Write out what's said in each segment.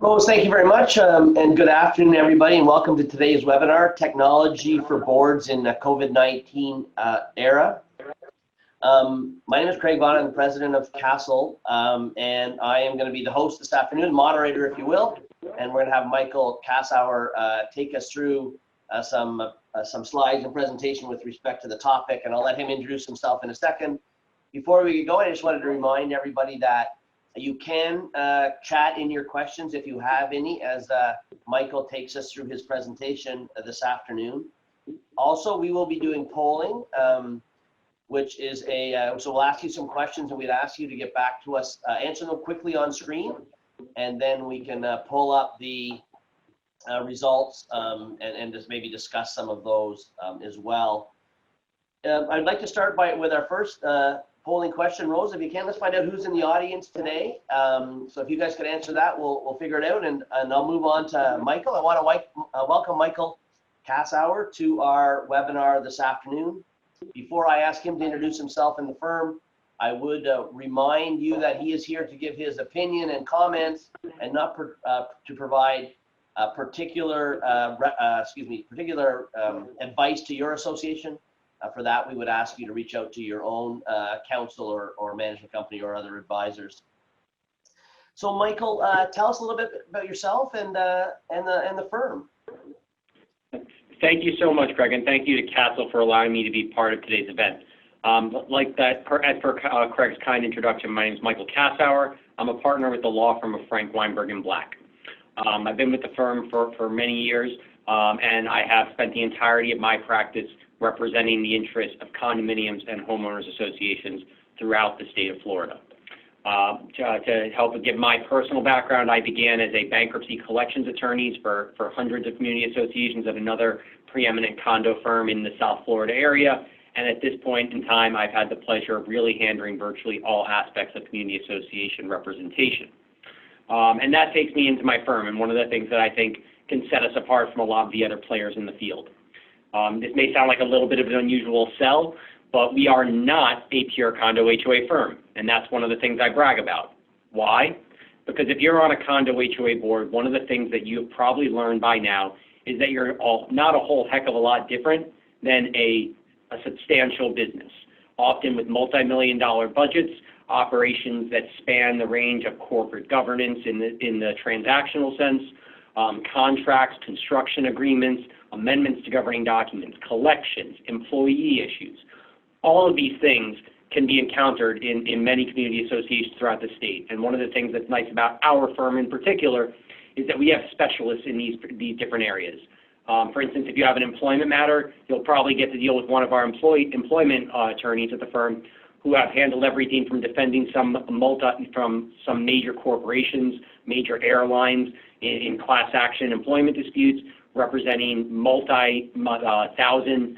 Rose, thank you very much, and good afternoon, everybody, and welcome to today's webinar, Technology for Boards in the COVID-19 era. My name is Craig Vaughn. I'm the president of Castle, and I am going to be the host this afternoon, moderator, if you will, and we're going to have Michael Kassauer take us through some slides and presentation with respect to the topic, and I'll let him introduce himself in a second. Before we get going, I just wanted to remind everybody that you can chat in your questions if you have any as Michael takes us through his presentation this afternoon. Also, we will be doing polling, which is so we'll ask you some questions and we'd ask you to get back to us, answer them quickly on screen, and then we can pull up the results and just maybe discuss some of those as well. I'd like to start with our first polling question. Rose, if you can, let's find out who's in the audience today. So if you guys could answer that, we'll figure it out, and I'll move on to Michael. I want to welcome Michael Kassauer to our webinar this afternoon. Before I ask him to introduce himself and the firm, I would remind you that he is here to give his opinion and comments, and not to provide particular advice to your association. For that, we would ask you to reach out to your own counsel or management company or other advisors. So, Michael, tell us a little bit about yourself and the firm. Thank you so much, Craig, and thank you to Castle for allowing me to be part of today's event. Like that, as per Craig's kind introduction, my name is Michael Kassauer. I'm a partner with the law firm of Frank Weinberg and Black. I've been with the firm for many years, and I have spent the entirety of my practice representing the interests of condominiums and homeowners associations throughout the state of Florida. To help give my personal background, I began as a bankruptcy collections attorney for hundreds of community associations at another preeminent condo firm in the South Florida area. And at this point in time, I've had the pleasure of really handling virtually all aspects of community association representation. And that takes me into my firm, and one of the things that I think can set us apart from a lot of the other players in the field. This may sound like a little bit of an unusual sell, but we are not a pure condo HOA firm, and that's one of the things I brag about. Why? Because if you're on a condo HOA board, one of the things that you've probably learned by now is that you're not a whole heck of a lot different than a substantial business, often with multi-million-dollar budgets, operations that span the range of corporate governance in the transactional sense, contracts, construction agreements, amendments to governing documents, collections, employee issues. All of these things can be encountered in many community associations throughout the state. And one of the things that's nice about our firm in particular is that we have specialists in these different areas. For instance, if you have an employment matter, you'll probably get to deal with one of our employment attorneys at the firm who have handled everything from defending some major corporations, major airlines in class action employment disputes, representing multi-thousand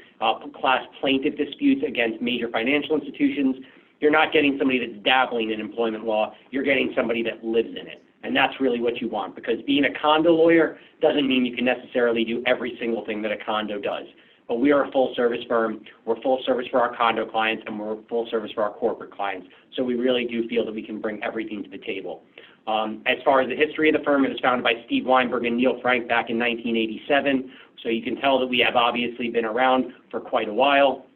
class plaintiff disputes against major financial institutions. You're not getting somebody that's dabbling in employment law. You're getting somebody that lives in it. And that's really what you want, because being a condo lawyer doesn't mean you can necessarily do every single thing that a condo does. But we are a full-service firm. We're full service for our condo clients, and we're full service for our corporate clients. So we really do feel that we can bring everything to the table. As far as the history of the firm, it was founded by Steve Weinberg and Neil Frank back in 1987. So you can tell that we have obviously been around for quite a while.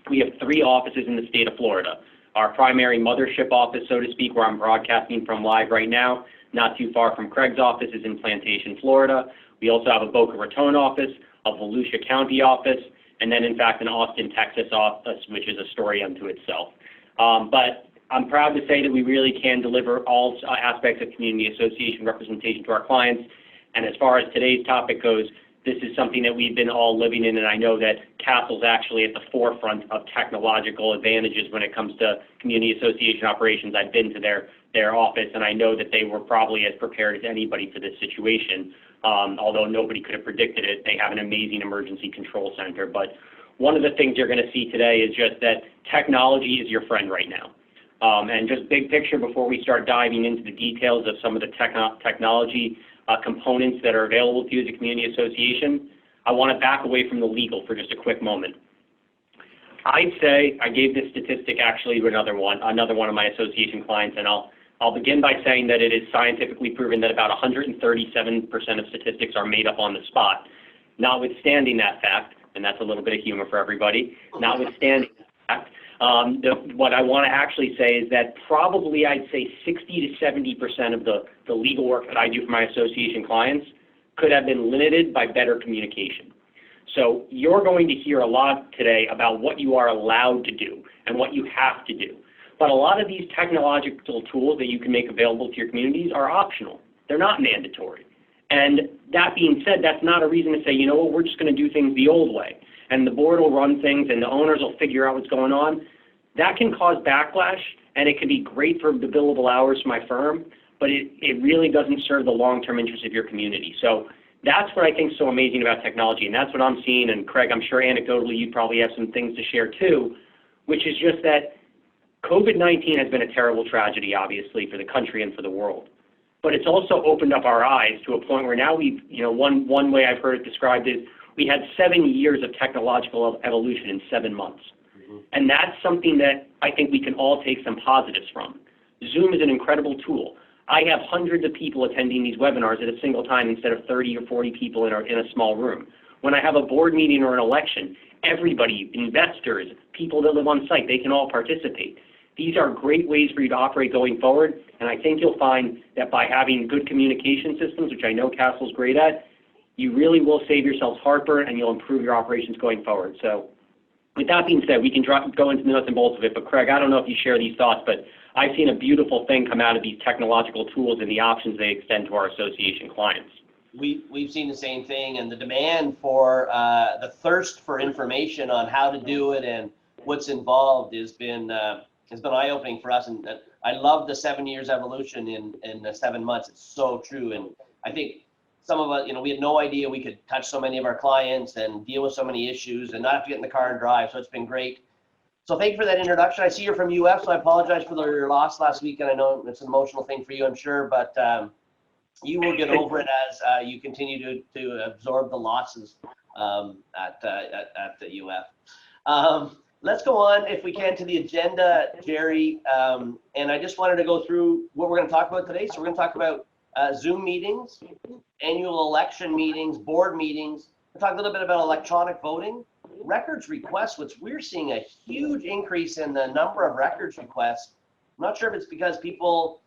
We have 3 offices in the state of Florida. Our primary mothership office, so to speak, where I'm broadcasting from live right now, not too far from Craig's office, is in Plantation, Florida. We also have a Boca Raton office, a Volusia County office, and then, in fact, an Austin, Texas office, which is a story unto itself. But I'm proud to say that we really can deliver all aspects of community association representation to our clients. And as far as today's topic goes, this is something that we've been all living in, and I know that Castle's actually at the forefront of technological advantages when it comes to community association operations. I've been to their office, and I know that they were probably as prepared as anybody for this situation. Although nobody could have predicted it. They have an amazing emergency control center. But one of the things you're going to see today is just that technology is your friend right now. And just big picture, before we start diving into the details of some of the technology components that are available to you as a community association, I want to back away from the legal for just a quick moment. I'd say, I gave this statistic actually to another one of my association clients, and I'll I'll begin by saying that it is scientifically proven that about 137% of statistics are made up on the spot. Notwithstanding that fact, and that's a little bit of humor for everybody, notwithstanding that fact, what I want to actually say is that probably I'd say 60 to 70% of the legal work that I do for my association clients could have been limited by better communication. So you're going to hear a lot today about what you are allowed to do and what you have to do. But a lot of these technological tools that you can make available to your communities are optional. They're not mandatory. And that being said, that's not a reason to say, you know what, we're just going to do things the old way. And the board will run things and the owners will figure out what's going on. That can cause backlash, and it can be great for the billable hours for my firm, but it really doesn't serve the long-term interests of your community. So that's what I think is so amazing about technology, and that's what I'm seeing. And Craig, I'm sure anecdotally you probably have some things to share too, which is just that COVID-19 has been a terrible tragedy, obviously, for the country and for the world. But it's also opened up our eyes to a point where now we've, one way I've heard it described is we had 7 years of technological evolution in 7 months. Mm-hmm. And that's something that I think we can all take some positives from. Zoom is an incredible tool. I have hundreds of people attending these webinars at a single time instead of 30 or 40 people in a small room. When I have a board meeting or an election, everybody, investors, people that live on site, they can all participate. These are great ways for you to operate going forward, and I think you'll find that by having good communication systems, which I know Castle's great at, you really will save yourselves heartburn and you'll improve your operations going forward. So with that being said, we can go into the nuts and bolts of it, but Craig, I don't know if you share these thoughts, but I've seen a beautiful thing come out of these technological tools and the options they extend to our association clients. We've seen the same thing, and the demand for the thirst for information on how to do it and what's involved has been eye-opening for us. And I love the 7 years evolution in the 7 months. It's so true, and I think some of us, we had no idea we could touch so many of our clients and deal with so many issues and not have to get in the car and drive. So it's been great. So thank you for that introduction. I see you're from UF, so I apologize for your loss last week, and I know it's an emotional thing for you, I'm sure, but you will get over it as you continue to absorb the losses at the UF. Let's go on, if we can, to the agenda, Jerry, and I just wanted to go through what we're going to talk about today. So we're going to talk about Zoom meetings, annual election meetings, board meetings. We'll talk a little bit about electronic voting, records requests, which we're seeing a huge increase in the number of records requests. I'm not sure if it's because people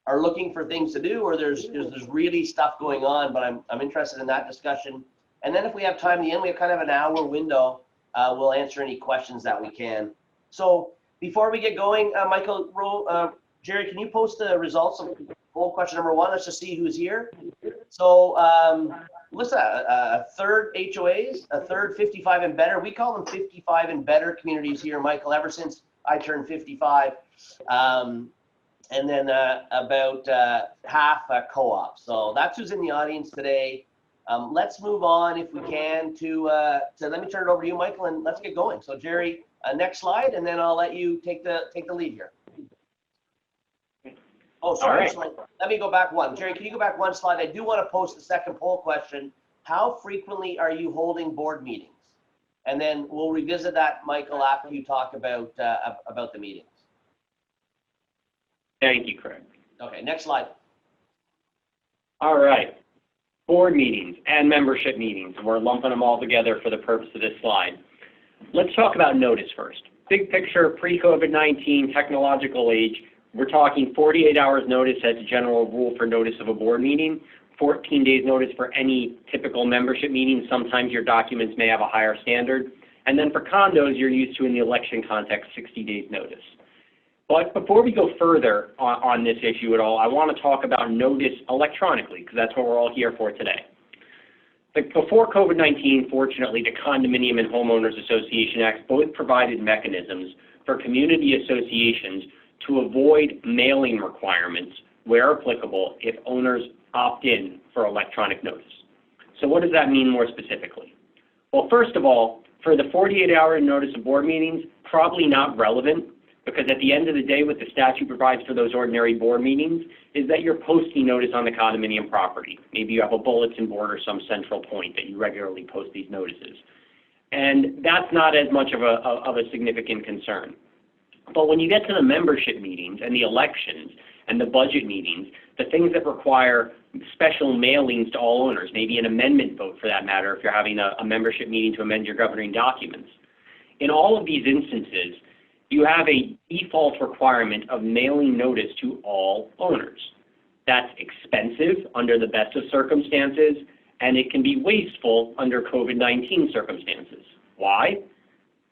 are looking for things to do or there's really stuff going on, but I'm interested in that discussion. And then if we have time at the end, we have kind of an hour window. We'll answer any questions that we can. So before we get going, Michael, Jerry, can you post the results of poll question number 1? Let's just see who's here. So what's that? A third HOAs, a third 55 and better. We call them 55 and better communities here, Michael, ever since I turned 55. And then about half co-op. So that's who's in the audience today. Let's move on, if we can, to let me turn it over to you, Michael, and let's get going. So Jerry, next slide, and then I'll let you take the lead here. Oh, sorry. Right. So let me go back one. Jerry, can you go back one slide? I do want to post the second poll question. How frequently are you holding board meetings? And then we'll revisit that, Michael, after you talk about the meetings. Thank you, Craig. Okay, next slide. All right. Board meetings and membership meetings. We're lumping them all together for the purpose of this slide. Let's talk about notice first. Big picture, pre-COVID-19 technological age, we're talking 48 hours notice as a general rule for notice of a board meeting, 14 days notice for any typical membership meeting. Sometimes your documents may have a higher standard. And then for condos, you're used to, in the election context, 60 days notice. But before we go further on this issue at all, I want to talk about notice electronically, because that's what we're all here for today. Before COVID-19, fortunately, the Condominium and Homeowners Association Acts both provided mechanisms for community associations to avoid mailing requirements where applicable if owners opt in for electronic notice. So what does that mean more specifically? Well, first of all, for the 48-hour notice of board meetings, probably not relevant, because at the end of the day, what the statute provides for those ordinary board meetings is that you're posting notice on the condominium property. Maybe you have a bulletin board or some central point that you regularly post these notices. And that's not as much of a significant concern. But when you get to the membership meetings and the elections and the budget meetings, the things that require special mailings to all owners, maybe an amendment vote for that matter if you're having a membership meeting to amend your governing documents. In all of these instances, you have a default requirement of mailing notice to all owners. That's expensive under the best of circumstances, and it can be wasteful under COVID-19 circumstances. Why?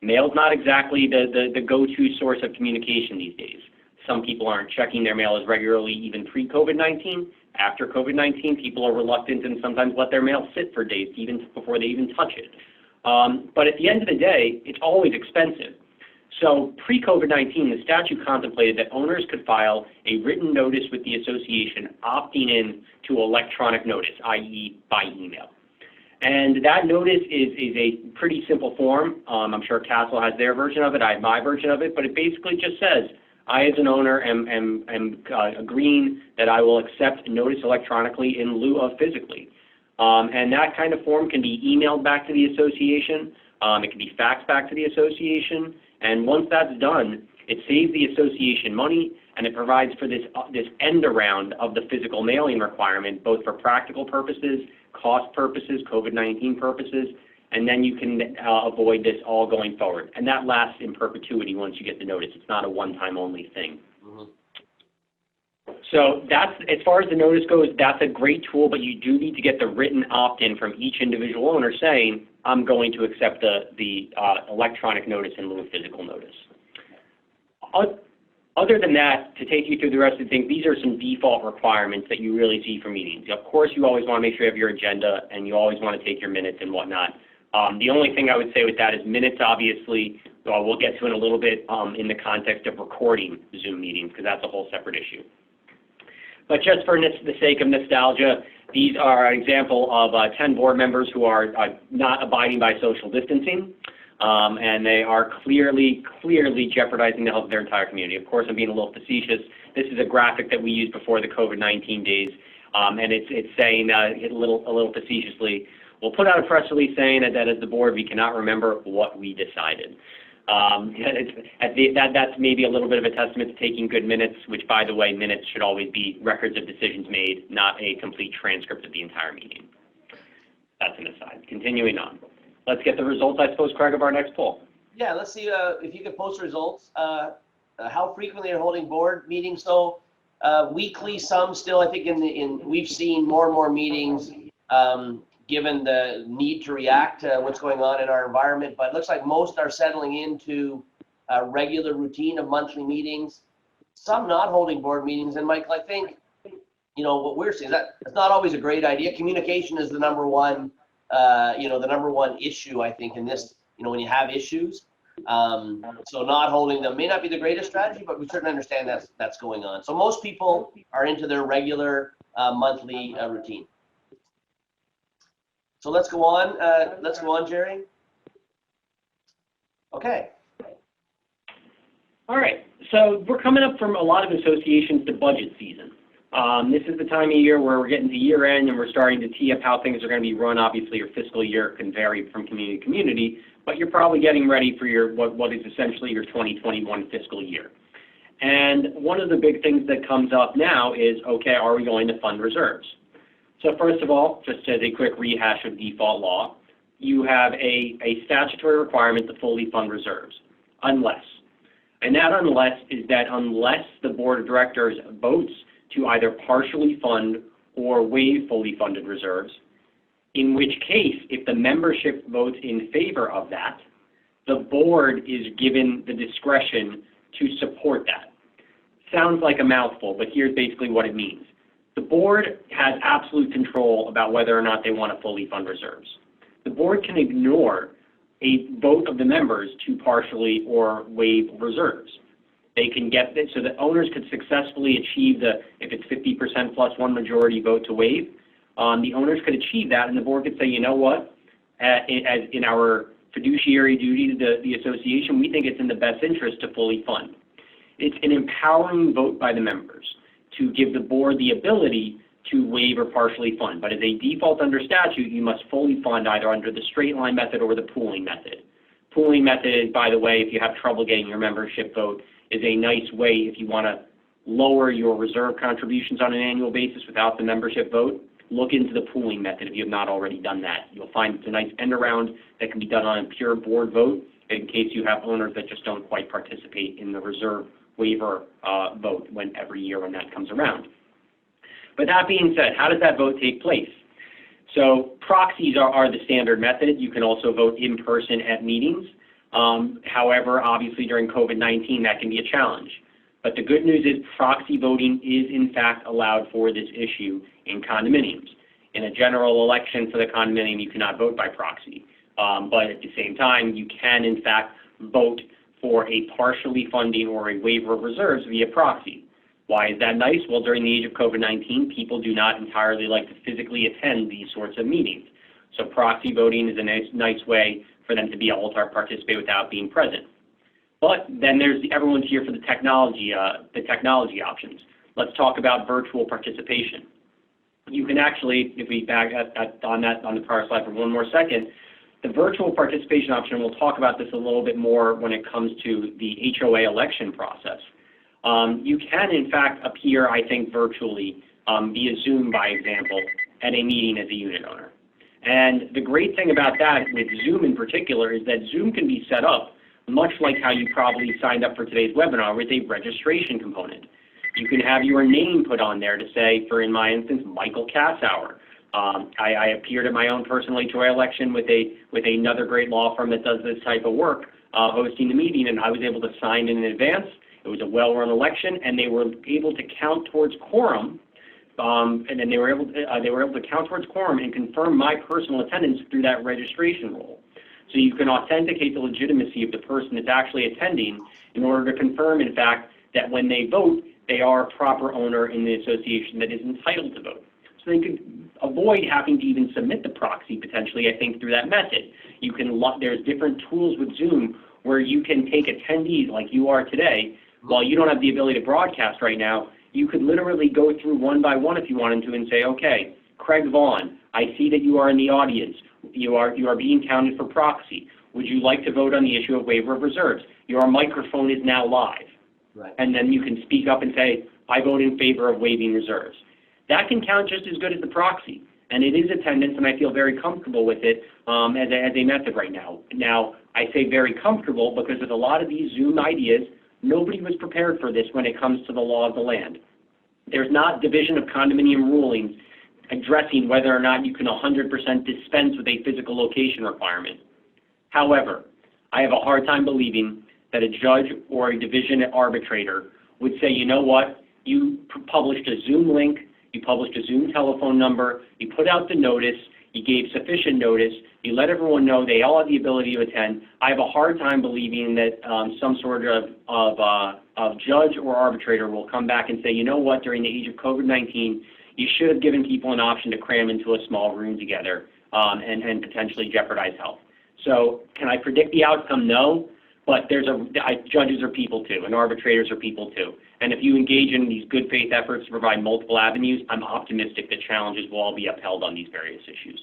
Mail's not exactly the go-to source of communication these days. Some people aren't checking their mail as regularly even pre-COVID-19. After COVID-19, people are reluctant and sometimes let their mail sit for days even before they even touch it. But at the end of the day, it's always expensive. So pre-COVID-19, the statute contemplated that owners could file a written notice with the association opting in to electronic notice, i.e. by email. And that notice is a pretty simple form. I'm sure Castle has their version of it. I have my version of it. But it basically just says, I as an owner am agreeing that I will accept notice electronically in lieu of physically. And that kind of form can be emailed back to the association. It can be faxed back to the association. And once that's done, it saves the association money, and it provides for this end around of the physical mailing requirement, both for practical purposes, cost purposes, COVID-19 purposes, and then you can avoid this all going forward. And that lasts in perpetuity once you get the notice. It's not a one-time only thing. So that's, as far as the notice goes, that's a great tool, but you do need to get the written opt-in from each individual owner saying, I'm going to accept the electronic notice in lieu of physical notice. Other than that, to take you through the rest of the things, these are some default requirements that you really see for meetings. Of course, you always want to make sure you have your agenda, and you always want to take your minutes and whatnot. The only thing I would say with that is minutes, obviously, we'll get to in a little bit in the context of recording Zoom meetings, because that's a whole separate issue. But just for the sake of nostalgia, these are an example of 10 board members who are not abiding by social distancing, and they are clearly jeopardizing the health of their entire community. Of course, I'm being a little facetious. This is a graphic that we used before the COVID-19 days, and it's saying a little facetiously, we'll put out a press release saying that as the board, we cannot remember what we decided. That's maybe a little bit of a testament to taking good minutes, which, by the way, minutes should always be records of decisions made, not a complete transcript of the entire meeting. That's an aside. Continuing on. Let's get the results, I suppose, Craig, of our next poll. Yeah, let's see if you could post results. How frequently are holding board meetings, though? Weekly, some still, I think, we've seen more and more meetings given the need to react to what's going on in our environment, but it looks like most are settling into a regular routine of monthly meetings, some not holding board meetings. And Michael, I think, what we're seeing, that it's not always a great idea. Communication is the number one, the number one issue, I think, in this, when you have issues. So not holding them may not be the greatest strategy, but we certainly understand that's going on. So most people are into their regular monthly routine. So let's go on. Jerry. Okay. All right. So we're coming up from a lot of associations to budget season. This is the time of year where we're getting to year end and we're starting to tee up how things are going to be run. Obviously, your fiscal year can vary from community to community, but you're probably getting ready for your what is essentially your 2021 fiscal year. And one of the big things that comes up now is, okay, are we going to fund reserves? So first of all, just as a quick rehash of default law, you have a statutory requirement to fully fund reserves, unless. And that unless is that unless the board of directors votes to either partially fund or waive fully funded reserves, in which case, if the membership votes in favor of that, the board is given the discretion to support that. Sounds like a mouthful, but here's basically what it means. The board has absolute control about whether or not they want to fully fund reserves. The board can ignore a vote of the members to partially or waive reserves. They can get this so that owners could successfully achieve if it's 50% plus one majority vote to waive, the owners could achieve that, and the board could say, you know what, as in our fiduciary duty to the association, we think it's in the best interest to fully fund. It's an empowering vote by the members to give the board the ability to waive or partially fund. But as a default under statute, you must fully fund either under the straight line method or the pooling method. Pooling method, by the way, if you have trouble getting your membership vote, is a nice way if you want to lower your reserve contributions on an annual basis without the membership vote, look into the pooling method if you have not already done that. You'll find it's a nice end around that can be done on a pure board vote in case you have owners that just don't quite participate in the reserve waiver vote every year when that comes around. But that being said, how does that vote take place? So proxies are the standard method. You can also vote in person at meetings. However, obviously during COVID-19, that can be a challenge. But the good news is proxy voting is in fact allowed for this issue in condominiums. In a general election for the condominium, you cannot vote by proxy. But at the same time, you can in fact vote for a partially funding or a waiver of reserves via proxy. Why is that nice? Well, during the age of COVID-19, people do not entirely like to physically attend these sorts of meetings. So proxy voting is a nice way for them to be able to participate without being present. But then everyone's here for the technology options. Let's talk about virtual participation. You can actually, if we back on the prior slide for one more second, the virtual participation option, we'll talk about this a little bit more when it comes to the HOA election process. You can, in fact, appear, I think, virtually via Zoom, by example, at a meeting as a unit owner. And the great thing about that, with Zoom in particular, is that Zoom can be set up much like how you probably signed up for today's webinar with a registration component. You can have your name put on there to say, in my instance, Michael Kassauer. I appeared at my own personal HOA election with another great law firm that does this type of work, hosting the meeting, and I was able to sign in advance. It was a well-run election, and they were able to count towards quorum, and then they were able to count towards quorum and confirm my personal attendance through that registration roll. So you can authenticate the legitimacy of the person that's actually attending in order to confirm, in fact, that when they vote, they are a proper owner in the association that is entitled to vote. So they could avoid having to even submit the proxy, potentially, I think, through that method. There's different tools with Zoom where you can take attendees like you are today. While you don't have the ability to broadcast right now, you could literally go through one by one if you wanted to and say, okay, Craig Vaughn, I see that you are in the audience. You are being counted for proxy. Would you like to vote on the issue of waiver of reserves? Your microphone is now live. Right. And then you can speak up and say, I vote in favor of waiving reserves. That can count just as good as the proxy. And it is attendance, and I feel very comfortable with it as a method right now. Now, I say very comfortable because with a lot of these Zoom ideas, nobody was prepared for this when it comes to the law of the land. There's not division of condominium rulings addressing whether or not you can 100% dispense with a physical location requirement. However, I have a hard time believing that a judge or a division arbitrator would say, you know what, you published a Zoom link, you published a Zoom telephone number, you put out the notice, you gave sufficient notice, you let everyone know they all have the ability to attend. I have a hard time believing that some sort of judge or arbitrator will come back and say, you know what, during the age of COVID-19, you should have given people an option to cram into a small room together and potentially jeopardize health. So can I predict the outcome? No, but judges are people too, and arbitrators are people too. And if you engage in these good faith efforts to provide multiple avenues, I'm optimistic that challenges will all be upheld on these various issues.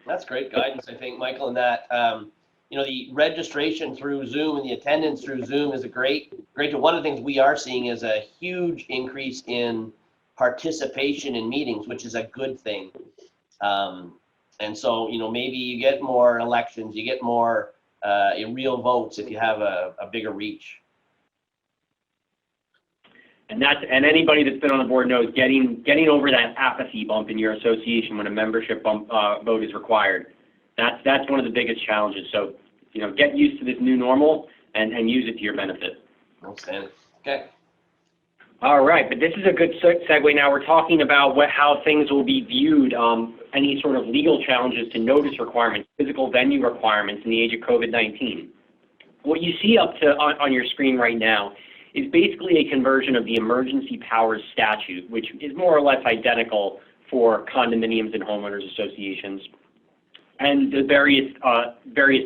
That's great guidance, I think, Michael, in that, the registration through Zoom and the attendance through Zoom is a great tool. One of the things we are seeing is a huge increase in participation in meetings, which is a good thing. And so, maybe you get more elections, you get more real votes if you have a bigger reach. And anybody that's been on the board knows getting over that apathy bump in your association when a membership vote is required. That's one of the biggest challenges. So, get used to this new normal and use it to your benefit. Outstanding. Okay. All right, but this is a good segue. Now we're talking about how things will be viewed, any sort of legal challenges to notice requirements, physical venue requirements in the age of COVID-19. What you see on your screen right now is basically a conversion of the Emergency Powers Statute, which is more or less identical for condominiums and homeowners associations, and the various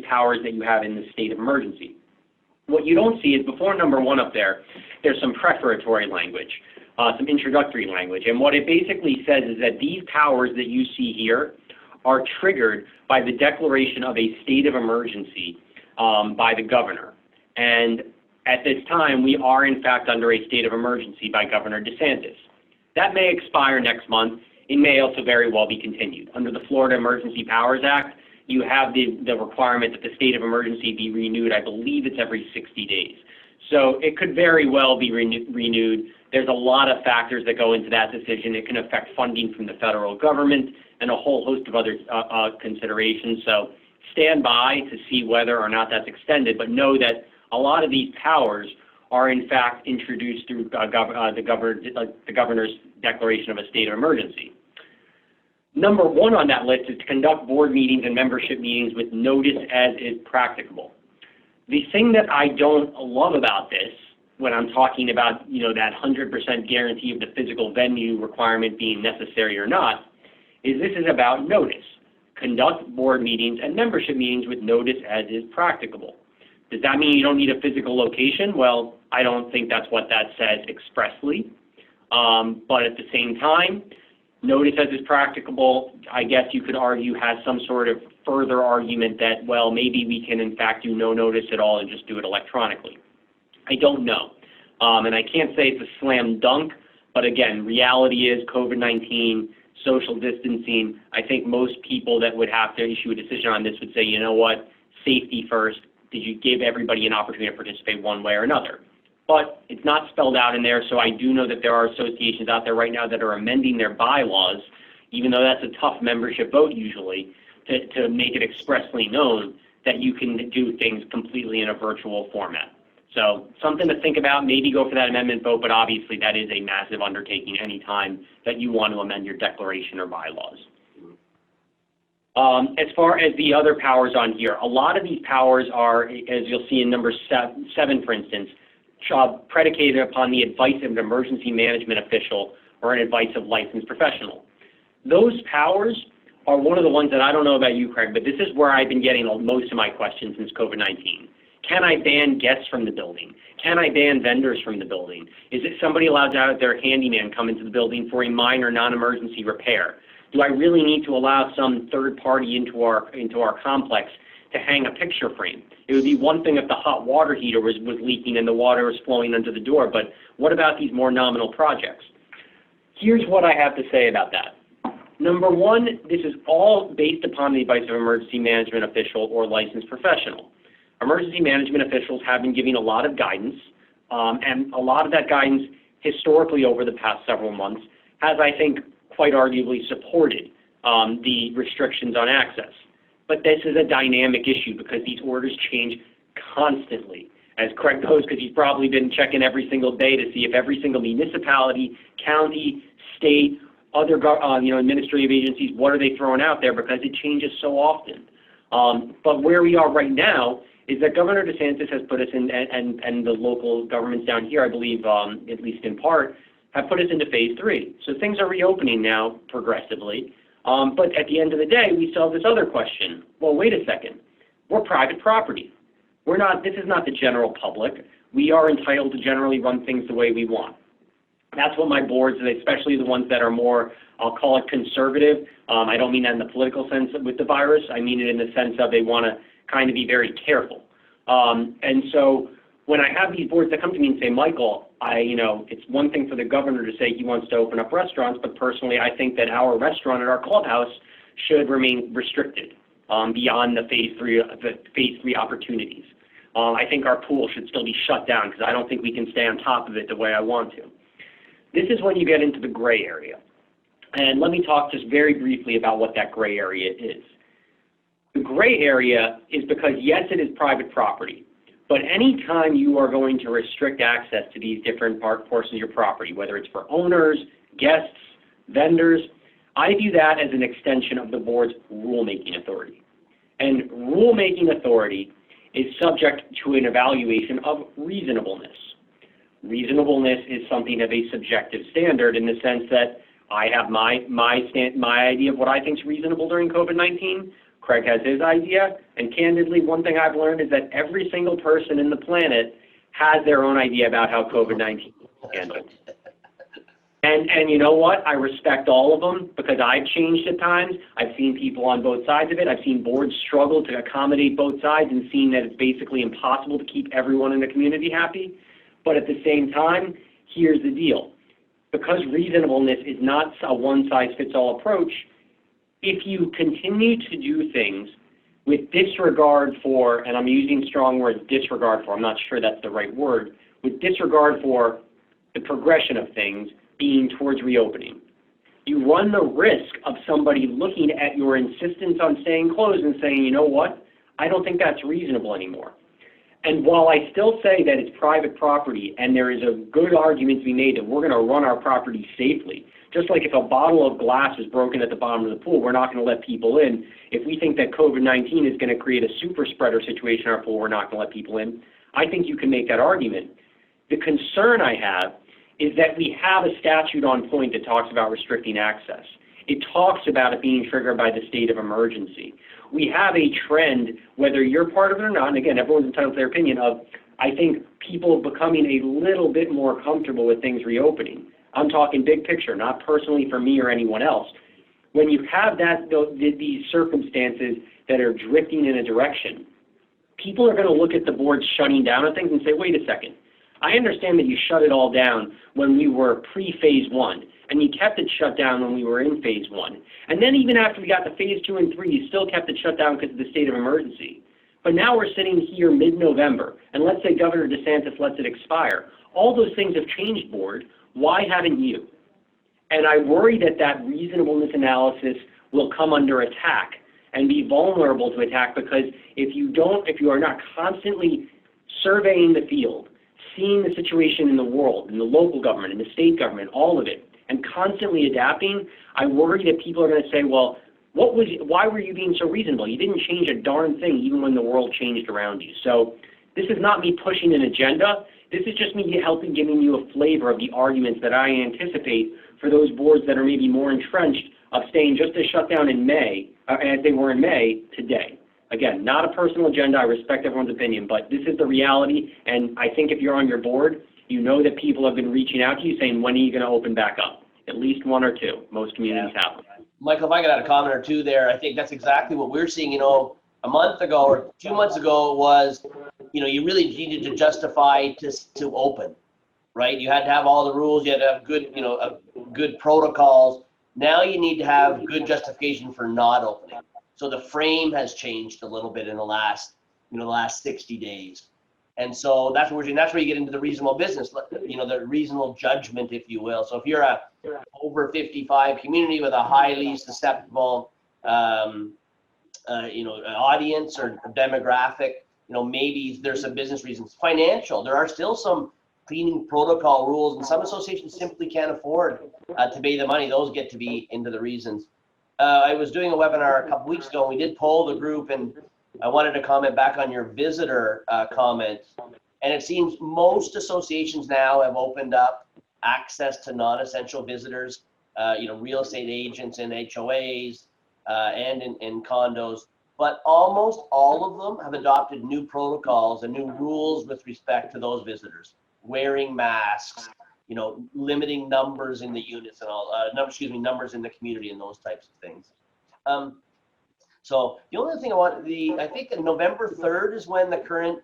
powers that you have in the state of emergency. What you don't see is before number 1 up there, there's some prefatory language, some introductory language. And what it basically says is that these powers that you see here are triggered by the declaration of a state of emergency by the governor. And At this time, we are in fact under a state of emergency by Governor DeSantis. That may expire next month. It may also very well be continued. Under the Florida Emergency Powers Act, you have the requirement that the state of emergency be renewed. I believe it's every 60 days. So it could very well be renewed. There's a lot of factors that go into that decision. It can affect funding from the federal government and a whole host of other considerations. So stand by to see whether or not that's extended, but know that a lot of these powers are in fact introduced through the governor's declaration of a state of emergency. Number one on that list is to conduct board meetings and membership meetings with notice as is practicable. The thing that I don't love about this, when I'm talking about, that 100% guarantee of the physical venue requirement being necessary or not, is this is about notice. Conduct board meetings and membership meetings with notice as is practicable. Does that mean you don't need a physical location? Well, I don't think that's what that says expressly. But at the same time, notice as is practicable, I guess you could argue, has some sort of further argument that, well, maybe we can in fact do no notice at all and just do it electronically. I don't know. And I can't say it's a slam dunk, but again, reality is COVID-19, social distancing. I think most people that would have to issue a decision on this would say, you know what, safety first. Did you give everybody an opportunity to participate one way or another? But it's not spelled out in there, so I do know that there are associations out there right now that are amending their bylaws, even though that's a tough membership vote usually, to make it expressly known that you can do things completely in a virtual format. So something to think about, maybe go for that amendment vote, but obviously that is a massive undertaking anytime that you want to amend your declaration or bylaws. As far as the other powers on here, a lot of these powers are, as you'll see in number 7, for instance, predicated upon the advice of an emergency management official or an advice of licensed professional. Those powers are one of the ones that I don't know about you, Craig, but this is where I've been getting most of my questions since COVID-19. Can I ban guests from the building? Can I ban vendors from the building? Is it somebody allowed to have their handyman come into the building for a minor non-emergency repair? Do I really need to allow some third party into our complex to hang a picture frame? It would be one thing if the hot water heater was leaking and the water was flowing under the door, but what about these more nominal projects? Here's what I have to say about that. Number one, this is all based upon the advice of an emergency management official or licensed professional. Emergency management officials have been giving a lot of guidance, and a lot of that guidance historically over the past several months has, I think, quite arguably supported the restrictions on access. But this is a dynamic issue because these orders change constantly. As Craig knows, because he's probably been checking every single day to see if every single municipality, county, state, other administrative agencies, what are they throwing out there, because it changes so often. But where we are right now is that Governor DeSantis has put us in, and the local governments down here, I believe, at least in part, have put us into phase 3. So things are reopening now progressively. But at the end of the day, we still have this other question. Well, wait a second. We're private property. This is not the general public. We are entitled to generally run things the way we want. That's what my boards, especially the ones that are more, I'll call it conservative. I don't mean that in the political sense with the virus. I mean it in the sense of they want to kind of be very careful. And so when I have these boards that come to me and say, Michael, it's one thing for the governor to say he wants to open up restaurants, but personally I think that our restaurant at our clubhouse should remain restricted beyond the phase 3 opportunities. I think our pool should still be shut down because I don't think we can stay on top of it the way I want to. This is when you get into the gray area. And let me talk just very briefly about what that gray area is. The gray area is because, yes, it is private property, but any time you are going to restrict access to these different portions of your property, whether it's for owners, guests, vendors, I view that as an extension of the board's rulemaking authority. And rulemaking authority is subject to an evaluation of reasonableness. Reasonableness is something of a subjective standard in the sense that I have my idea of what I think is reasonable during COVID-19. Craig has his idea, and candidly, one thing I've learned is that every single person in the planet has their own idea about how COVID-19 is handled. And you know what? I respect all of them because I've changed at times. I've seen people on both sides of it. I've seen boards struggle to accommodate both sides and seen that it's basically impossible to keep everyone in the community happy. But at the same time, here's the deal. Because reasonableness is not a one-size-fits-all approach, if you continue to do things with disregard for, and I'm using strong words, disregard for, I'm not sure that's the right word, with disregard for the progression of things being towards reopening, you run the risk of somebody looking at your insistence on staying closed and saying, you know what, I don't think that's reasonable anymore. And while I still say that it's private property and there is a good argument to be made that we're going to run our property safely, just like if a bottle of glass is broken at the bottom of the pool, we're not going to let people in. If we think that COVID-19 is going to create a super spreader situation in our pool, we're not going to let people in. I think you can make that argument. The concern I have is that we have a statute on point that talks about restricting access. It talks about it being triggered by the state of emergency. We have a trend, whether you're part of it or not, and again, everyone's entitled to their opinion of, I think, people becoming a little bit more comfortable with things reopening. I'm talking big picture, not personally for me or anyone else. When you have these circumstances that are drifting in a direction, people are going to look at the board shutting down on things and say, wait a second, I understand that you shut it all down when we were pre-phase 1, and you kept it shut down when we were in phase 1. And then even after we got to phase 2 and 3, you still kept it shut down because of the state of emergency. But now we're sitting here mid-November, and let's say Governor DeSantis lets it expire. All those things have changed, board. Why haven't you? And I worry that that reasonableness analysis will come under attack and be vulnerable to attack, because if you are not constantly surveying the field, seeing the situation in the world, in the local government, in the state government, all of it, and constantly adapting, I worry that people are going to say, well, why were you being so reasonable? You didn't change a darn thing even when the world changed around you. So this is not me pushing an agenda. This is just me giving you a flavor of the arguments that I anticipate for those boards that are maybe more entrenched of staying just as shut down in May, as they were in May, today. Again, not a personal agenda. I respect everyone's opinion, but this is the reality, and I think if you're on your board, you know that people have been reaching out to you saying, when are you going to open back up? At least one or two. Most communities have them. Michael, if I could add a comment or two there, I think that's exactly what we're seeing. You know, a month ago or 2 months ago was, you know, you really needed to justify to open, right? You had to have all the rules. You had to have good, you know, good protocols. Now you need to have good justification for not opening. So the frame has changed a little bit in the last 60 days. And so that's what we're doing. That's where you get into the reasonable business, you know, the reasonable judgment, if you will. So if you're a over 55 community with a highly susceptible, you know, audience or demographic, you know, maybe there's some business reasons. Financial, there are still some cleaning protocol rules, and some associations simply can't afford to pay the money. Those get to be into the reasons. I was doing a webinar a couple weeks ago, and we did poll the group, and I wanted to comment back on your visitor comment. And it seems most associations now have opened up access to non-essential visitors, you know, real estate agents in HOAs and in condos. But almost all of them have adopted new protocols and new rules with respect to those visitors, wearing masks, you know, limiting numbers in the units and all, numbers in the community and those types of things. So the only thing I think November 3rd is when the current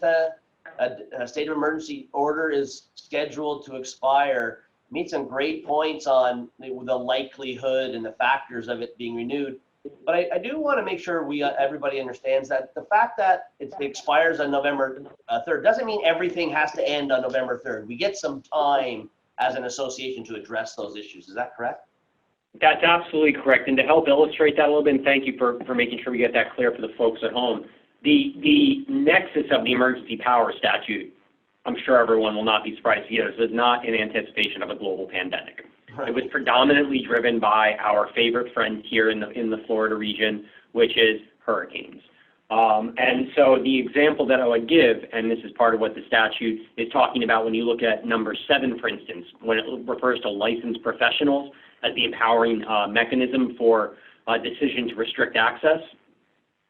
state of emergency order is scheduled to expire. Made some great points on the likelihood and the factors of it being renewed. But I do want to make sure everybody understands that the fact that it expires on November 3rd doesn't mean everything has to end on November 3rd. We get some time as an association to address those issues. Is that correct? That's absolutely correct. And to help illustrate that a little bit, and thank you for making sure we get that clear for the folks at home, the nexus of the emergency power statute, I'm sure everyone will not be surprised to hear this, was not in anticipation of a global pandemic. Right. It was predominantly driven by our favorite friend here in the Florida region, which is hurricanes. And so the example that I would give, and this is part of what the statute is talking about when you look at number 7, for instance, when it refers to licensed professionals as the empowering mechanism for a decision to restrict access.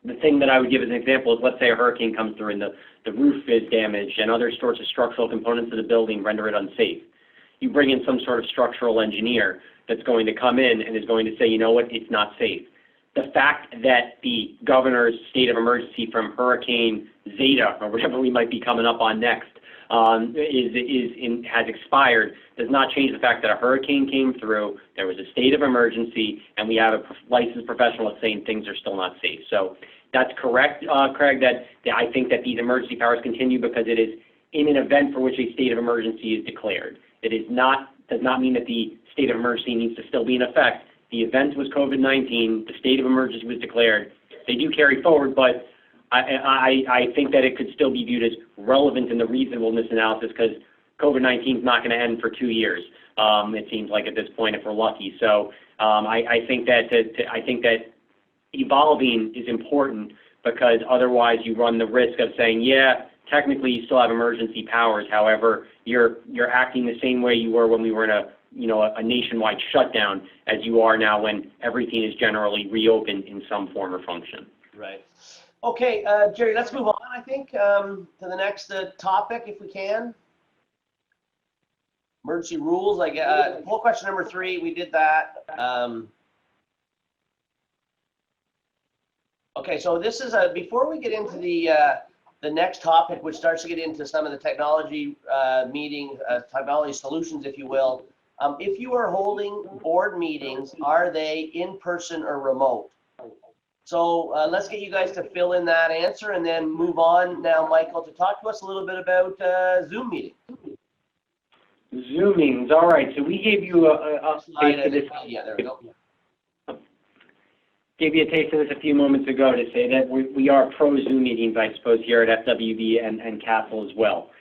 The thing that I would give as an example is, let's say a hurricane comes through and the roof is damaged and other sorts of structural components of the building render it unsafe. you bring in some sort of structural engineer that's going to come in and is going to say, you know what, it's not safe. The fact that the governor's state of emergency from Hurricane Zeta, or whatever we might be coming up on next, has expired does not change the fact that a hurricane came through, there was a state of emergency, and we have a licensed professional that's saying things are still not safe. So that's correct, Craig, that I think that these emergency powers continue because it is in an event for which a state of emergency is declared. It does not mean that the state of emergency needs to still be in effect. The event was COVID-19, the state of emergency was declared. They do carry forward, but I think that it could still be viewed as relevant in the reasonableness analysis because COVID-19 is not going to end for 2 years. It seems like at this point, if we're lucky. So I think that evolving is important because otherwise you run the risk of saying, yeah, technically you still have emergency powers. However, you're acting the same way you were when we were in a nationwide shutdown as you are now when everything is generally reopened in some form or function. Right. Okay, Jerry, let's move on, I think, to the next topic, if we can. Emergency rules. Poll question number 3, we did that. Okay, so this is before we get into the next topic, which starts to get into some of the technology technology solutions, if you will. If you are holding board meetings, are they in person or remote? So let's get you guys to fill in that answer and then move on now, Michael, to talk to us a little bit about Zoom meetings. Zoom meetings, all right. So we gave you a taste of this. Yeah, there we go. Gave you a taste of this a few moments ago to say that we are pro Zoom meetings, I suppose, here at FWB and Castle as well.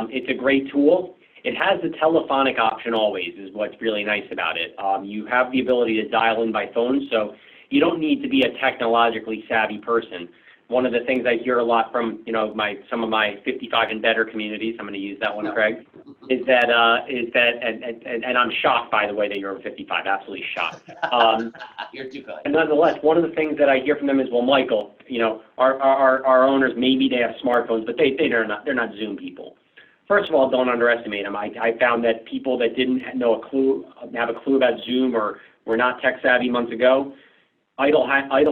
It's a great tool. It has the telephonic option always, is what's really nice about it. You have the ability to dial in by phone, so you don't need to be a technologically savvy person. One of the things I hear a lot from some of my 55 and better communities, I'm going to use that one, Craig, is that and I'm shocked, by the way, that you're over 55, absolutely shocked. You're too kind. And nonetheless, one of the things that I hear from them is, well, Michael, our owners, maybe they have smartphones, but they're not Zoom people. First of all, don't underestimate them. I found that people that didn't have a clue about Zoom or were not tech savvy months ago, idle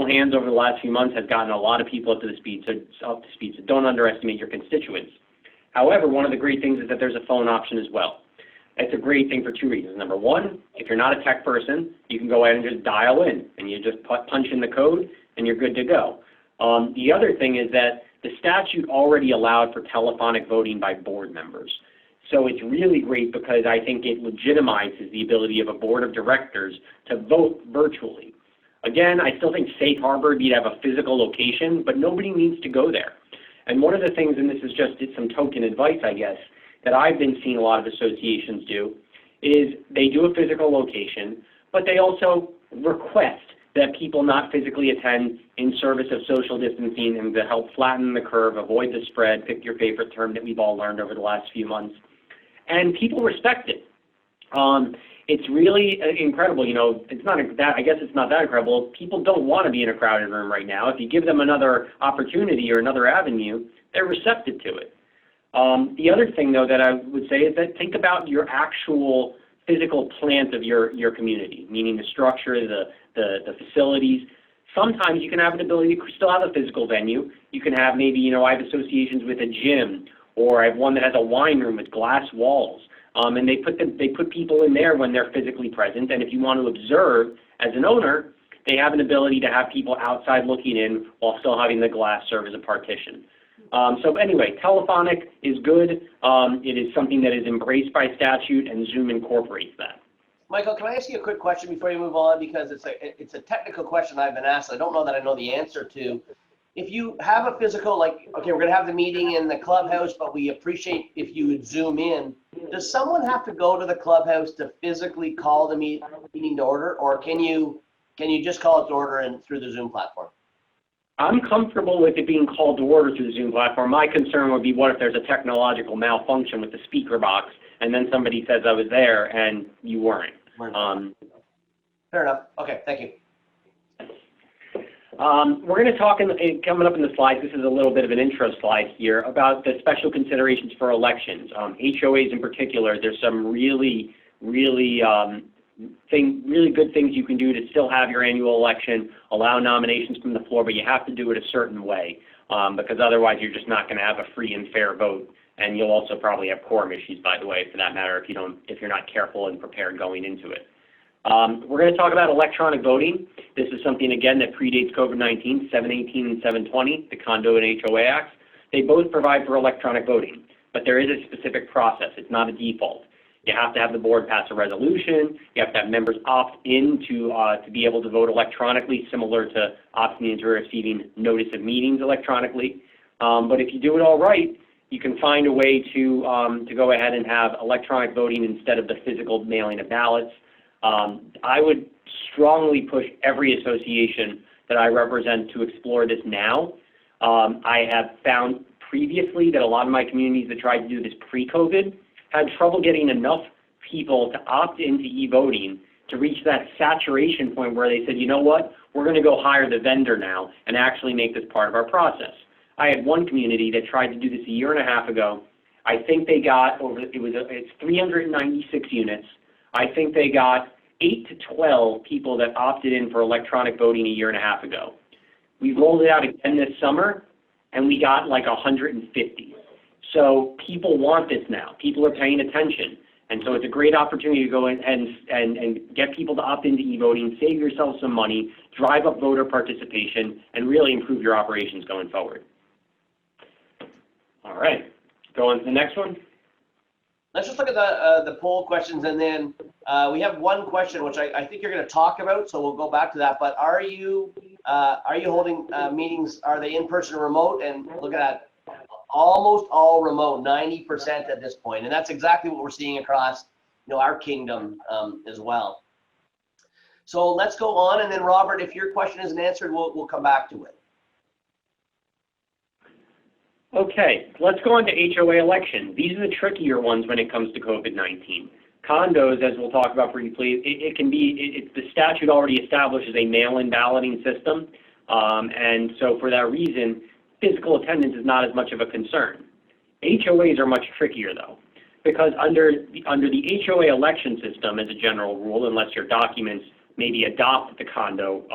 hands over the last few months has gotten a lot of people up to speed. So don't underestimate your constituents. However, one of the great things is that there's a phone option as well. It's a great thing for 2 reasons. Number one, if you're not a tech person, you can go ahead and just dial in, and you just punch in the code, and you're good to go. The other thing is that the statute already allowed for telephonic voting by board members. So it's really great because I think it legitimizes the ability of a board of directors to vote virtually. Again, I still think safe harbor, you'd have a physical location, but nobody needs to go there. And one of the things, and this is just some token advice, I guess, that I've been seeing a lot of associations do, is they do a physical location, but they also request that people not physically attend in service of social distancing and to help flatten the curve, avoid the spread, pick your favorite term that we've all learned over the last few months. And people respect it. It's really incredible. I guess it's not that incredible. People don't want to be in a crowded room right now. If you give them another opportunity or another avenue, they're receptive to it. The other thing, though, that I would say is that think about your actual physical plant of your community, meaning the structure, the facilities. Sometimes you can have an ability to still have a physical venue. You can have maybe, I have associations with a gym, or I have one that has a wine room with glass walls. And they put people in there when they're physically present. And if you want to observe as an owner, they have an ability to have people outside looking in while still having the glass serve as a partition. So anyway, telephonic is good. It is something that is embraced by statute, and Zoom incorporates that. Michael, can I ask you a quick question before you move on? Because it's a technical question I've been asked. I don't know that I know the answer to. If you have a physical, okay, we're going to have the meeting in the clubhouse, but we appreciate if you would Zoom in. Does someone have to go to the clubhouse to physically call the meeting to order, or can you just call it to order through the Zoom platform? I'm comfortable with it being called to order through the Zoom platform. My concern would be, what if there's a technological malfunction with the speaker box, and then somebody says I was there and you weren't? Fair enough. Okay, thank you. We're going to talk, coming up in the slides, this is a little bit of an intro slide here, about the special considerations for elections. HOAs in particular, there's some really good things you can do to still have your annual election, allow nominations from the floor, but you have to do it a certain way, because otherwise you're just not going to have a free and fair vote. And you'll also probably have quorum issues, by the way, for that matter, if you're not careful and prepared going into it. We're going to talk about electronic voting. This is something, again, that predates COVID-19, 718 and 720, the Condo and HOA Acts. They both provide for electronic voting, but there is a specific process. It's not a default. You have to have the board pass a resolution. You have to have members opt in to be able to vote electronically, similar to opting into receiving notice of meetings electronically. But if you do it all right, you can find a way to go ahead and have electronic voting instead of the physical mailing of ballots. I would strongly push every association that I represent to explore this now. I have found previously that a lot of my communities that tried to do this pre-COVID had trouble getting enough people to opt into e-voting to reach that saturation point where they said, you know what, we're going to go hire the vendor now and actually make this part of our process. I had one community that tried to do this a year and a half ago. I think they got it's 396 units. I think they got 8 to 12 people that opted in for electronic voting a year and a half ago. We rolled it out again this summer, and we got like 150. So people want this now. People are paying attention. And so it's a great opportunity to go in and get people to opt into e-voting, save yourself some money, drive up voter participation, and really improve your operations going forward. All right, go on to the next one. Let's just look at the poll questions, and then we have one question which I think you're going to talk about, so we'll go back to that. But are you holding meetings? Are they in person or remote? And look at that, almost all remote, 90% at this point, and that's exactly what we're seeing across our kingdom as well. So let's go on, and then Robert, if your question isn't answered, we'll come back to it. Okay, let's go on to HOA elections. These are the trickier ones when it comes to COVID-19. Condos, as we'll talk about briefly, the statute already establishes a mail-in balloting system, and so for that reason, physical attendance is not as much of a concern. HOAs are much trickier though, because under the HOA election system, as a general rule, unless your documents maybe adopt the condo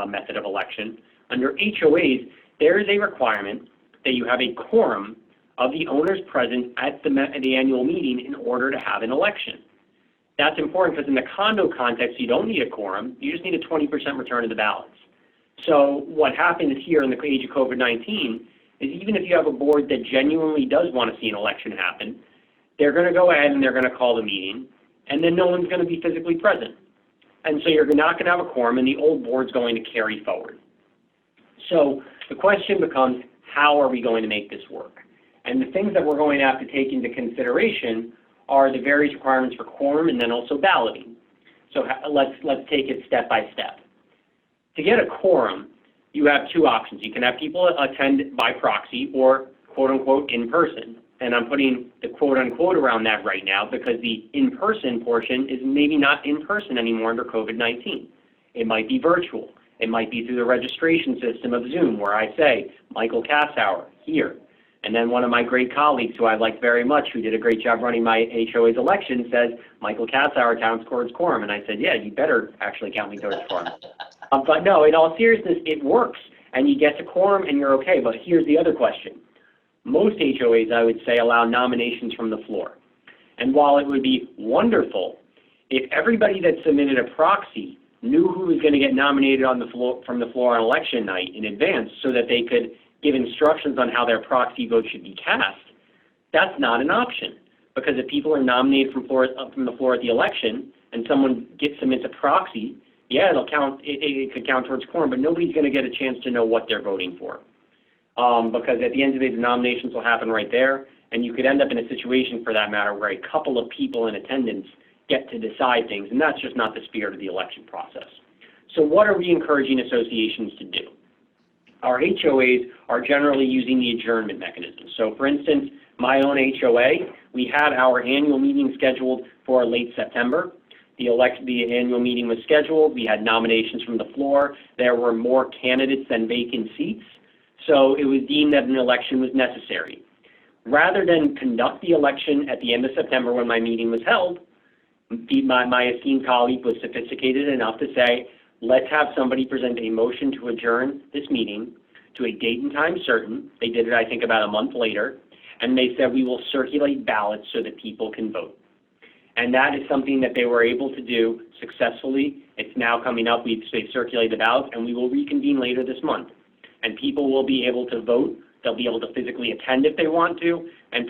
method of election, under HOAs there is a requirement that you have a quorum of the owners present at the annual meeting in order to have an election. That's important because in the condo context, you don't need a quorum. You just need a 20% return of the ballots. So what happens here in the age of COVID-19 is even if you have a board that genuinely does want to see an election happen, they're going to go ahead and they're going to call the meeting, and then no one's going to be physically present. And so you're not going to have a quorum, and the old board's going to carry forward. So the question becomes, how are we going to make this work? And the things that we're going to have to take into consideration are the various requirements for quorum and then also balloting. So let's take it step by step. To get a quorum, you have two options. You can have people attend by proxy or quote-unquote in person. And I'm putting the quote-unquote around that right now because the in-person portion is maybe not in person anymore under COVID-19. It might be virtual. It might be through the registration system of Zoom where I say, Michael Kassauer, here. And then one of my great colleagues who I like very much, who did a great job running my HOA's election, says, Michael Kassauer counts towards quorum. And I said, yeah, you better actually count me towards quorum. But no, in all seriousness, it works. And you get to quorum and you're okay. But here's the other question. Most HOAs, I would say, allow nominations from the floor. And while it would be wonderful if everybody that submitted a proxy knew who was going to get nominated on the floor, from the floor on election night in advance so that they could give instructions on how their proxy vote should be cast, that's not an option. Because if people are nominated from the floor at the election and someone submits a proxy, yeah, it'll count. It could count towards quorum, but nobody's going to get a chance to know what they're voting for. Because at the end of the day, the nominations will happen right there, and you could end up in a situation, for that matter, where a couple of people in attendance get to decide things, and that's just not the spirit of the election process. So what are we encouraging associations to do? Our HOAs are generally using the adjournment mechanism. So for instance, my own HOA, we had our annual meeting scheduled for late September. The annual meeting was scheduled. We had nominations from the floor. There were more candidates than vacant seats, so it was deemed that an election was necessary. Rather than conduct the election at the end of September when my meeting was held, my esteemed colleague was sophisticated enough to say, let's have somebody present a motion to adjourn this meeting to a date and time certain. They did it, I think, about a month later, and they said we will circulate ballots so that people can vote. And that is something that they were able to do successfully. It's now coming up. They've circulated the ballots, and we will reconvene later this month. And people will be able to vote. They'll be able to physically attend if they want to, and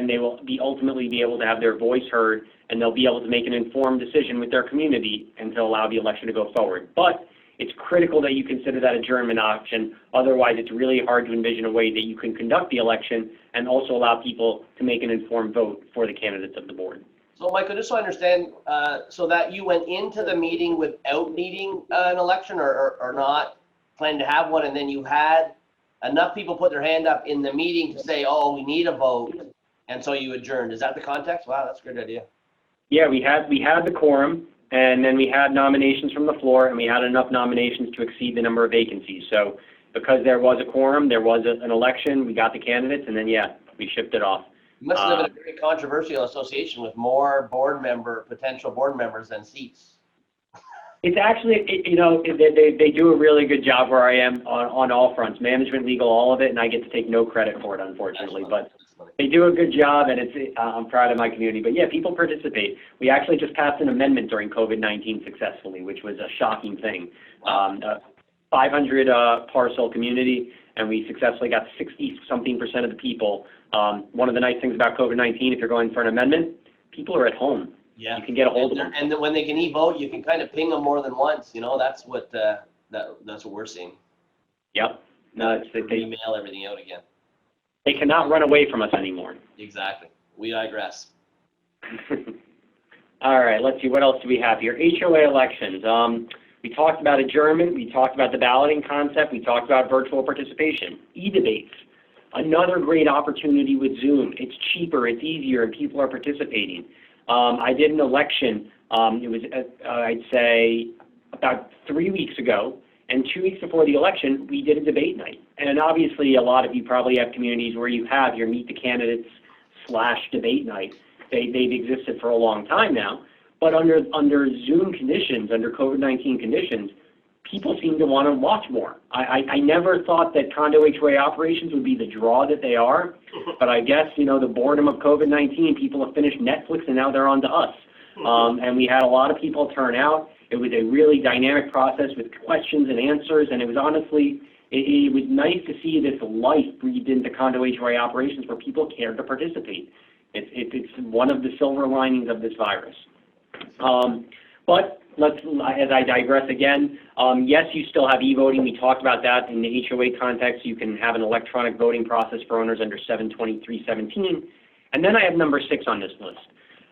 they will ultimately be able to have their voice heard, and they'll be able to make an informed decision with their community and to allow the election to go forward. But it's critical that you consider that adjournment option. Otherwise, it's really hard to envision a way that you can conduct the election and also allow people to make an informed vote for the candidates of the board. So, Michael, just so I understand, so that you went into the meeting without needing an election or not planning to have one, and then you had enough people put their hand up in the meeting to say, oh, we need a vote, and so you adjourned. Is that the context? Wow, that's a good idea. Yeah, we had the quorum, and then we had nominations from the floor, and we had enough nominations to exceed the number of vacancies. So because there was a quorum, there was an election, we got the candidates, and then, yeah, we shipped it off. You must live in a very controversial association with more potential board members than seats. It's actually, they do a really good job where I am on all fronts, management, legal, all of it, and I get to take no credit for it, unfortunately. But they do a good job, and I'm proud of my community. But yeah, people participate. We actually just passed an amendment during COVID-19 successfully, which was a shocking thing. 500 parcel community, and we successfully got 60-something% of the people. One of the nice things about COVID-19, if you're going for an amendment, people are at home. Yeah, you can get a hold of them. And when they can e-vote, you can kind of ping them more than once. That's what that's what we're seeing. Yep. No, they email everything out again. They cannot run away from us anymore. Exactly. We digress. All right. Let's see. What else do we have here? HOA elections. We talked about adjournment. We talked about the balloting concept. We talked about virtual participation. E-debates. Another great opportunity with Zoom. It's cheaper. It's easier, and people are participating. I did an election, it was, I'd say, about 3 weeks ago, and 2 weeks before the election, we did a debate night. And obviously, a lot of you probably have communities where you have your Meet the Candidates / debate night. They've existed for a long time now, but under Zoom conditions, under COVID-19 conditions, people seem to want to watch more. I never thought that condo HOA operations would be the draw that they are, but I guess, the boredom of COVID-19, people have finished Netflix and now they're on to us. And we had a lot of people turn out. It was a really dynamic process with questions and answers, and it was honestly, it was nice to see this life breathed into condo HOA operations where people cared to participate. It's one of the silver linings of this virus. But as I digress again, yes, you still have e-voting. We talked about that in the HOA context. You can have an electronic voting process for owners under 72317. And then I have number 6 on this list.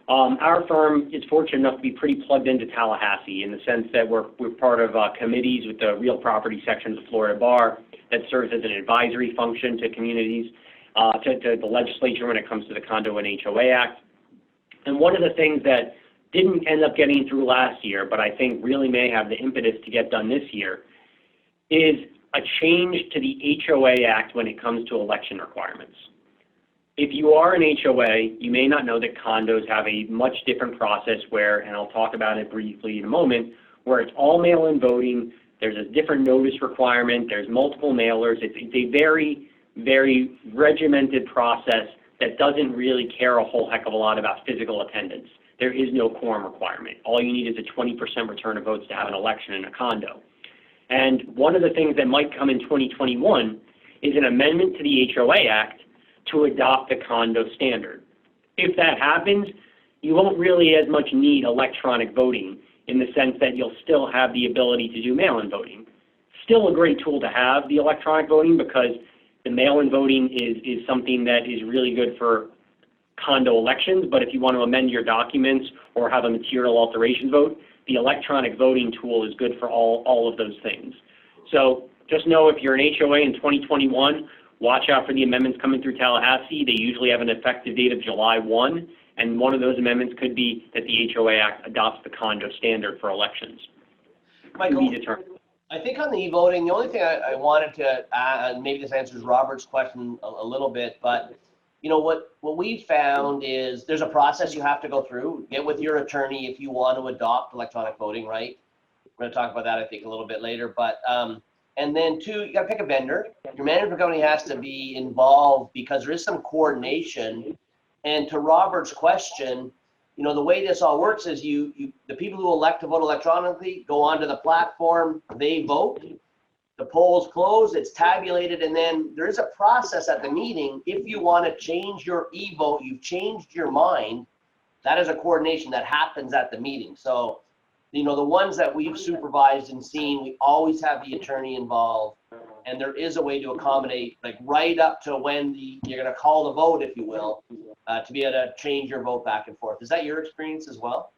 Our firm is fortunate enough to be pretty plugged into Tallahassee in the sense that we're part of committees with the real property section of the Florida Bar that serves as an advisory function to communities, to the legislature when it comes to the Condo and HOA Act. And one of the things that didn't end up getting through last year, but I think really may have the impetus to get done this year, is a change to the HOA Act when it comes to election requirements. If you are an HOA, you may not know that condos have a much different process where, and I'll talk about it briefly in a moment, where it's all mail-in voting, there's a different notice requirement, there's multiple mailers. It's a very, very regimented process that doesn't really care a whole heck of a lot about physical attendance. There is no quorum requirement. All you need is a 20% return of votes to have an election in a condo. And one of the things that might come in 2021 is an amendment to the HOA Act to adopt the condo standard. If that happens, you won't really as much need electronic voting in the sense that you'll still have the ability to do mail-in voting. Still a great tool to have, the electronic voting, because the mail-in voting is something that is really good for condo elections, but if you want to amend your documents or have a material alteration vote, the electronic voting tool is good for all of those things. So just know if you're an HOA in 2021, watch out for the amendments coming through Tallahassee. They usually have an effective date of July 1, And one of those amendments could be that the HOA Act adopts the condo standard for elections. Michael, To be determined. I think on the e-voting, the only thing I wanted to add, and maybe this answers Robert's question a little bit, but you know what we found is there's a process you have to go through. Get with your attorney if you want to adopt electronic voting, right? We're going to talk about that, I think, a little bit later. But and then two, you got to pick a vendor. Your management company has to be involved because there is some coordination. And to Robert's question, you know, the way this all works is the people who elect to vote electronically go onto the platform, they vote, the polls close, it's tabulated, and then there is a process at the meeting. If you want to change your e-vote, you've changed your mind, that is a coordination that happens at the meeting. So, you know, the ones that we've supervised and seen, we always have the attorney involved, and there is a way to accommodate, like right up to when you're going to call the vote, if you will, to be able to change your vote back and forth. Is that your experience as well?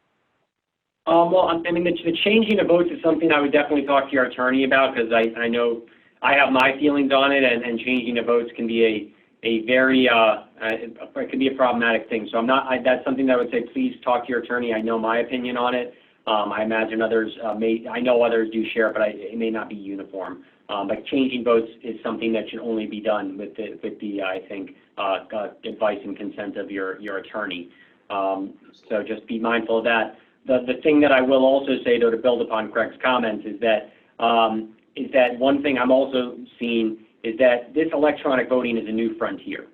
Well, I mean, the changing of votes is something I would definitely talk to your attorney about, because I know I have my feelings on it, and changing the votes can be a very it can be a problematic thing. So that's something that I would say, please talk to your attorney. I know my opinion on it. I imagine others I know others do share it, but it may not be uniform. But changing votes is something that should only be done with the I think advice and consent of your attorney. So just be mindful of that. The thing that I will also say, though, to build upon Craig's comments, is that one thing I'm also seeing is that this electronic voting is a new frontier.